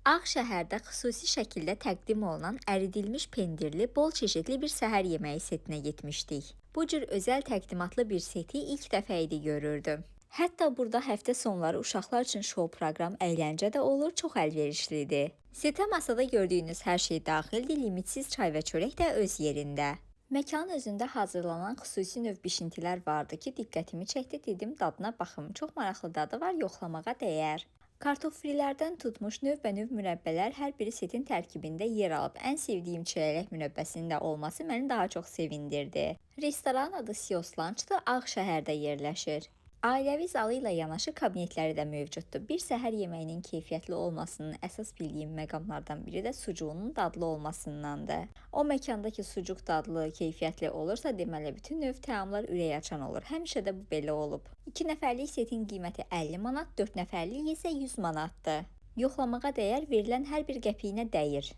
Ağşəhərdə xüsusi şəkildə təqdim olunan əridilmiş pendirli, bol çeşidli bir səhər yeməyi setinə getmişdik. Bu cür özəl təqdimatlı bir seti ilk dəfə idi görürdüm. Hətta burada həftə sonları uşaqlar üçün şou proqram, əyləncə də olur, çox əlverişlidir. Setə masada gördüyünüz hər şey daxildir, limitsiz çay və çörək də öz yerində. Məkanın özündə hazırlanan xüsusi növ bişintilər vardı ki, diqqətimi çəkdi, dedim dadına baxım. Çox maraqlı dadı var, yoxlamağa dəyər. Kartof frilərdən tutmuş növbənöv mürəbbələr hər biri setin tərkibində yer alıb. Ən sevdiyim çörək mürəbbəsinin də olması məni daha çox sevindirdi. Restoranın adı Sios Lunch'dır, Ağşəhərdə yerləşir. Ailəvi zalı ilə yanaşı kabinetləri də mövcuddur. Bir səhər yeməyinin keyfiyyətli olmasının əsas bildiyim məqamlardan biri də sucuğunun dadlı olmasındandır. O məkandakı sucuq dadlı, keyfiyyətli olursa, deməli bütün növ təamlar ürək açan olur. Həmişə də bu belə olub. 2 nəfərlik setin qiyməti 50 manat, 4 nəfərlik isə 100 manatdır. Yoxlamağa dəyər, verilən hər bir qəpiyinə dəyir.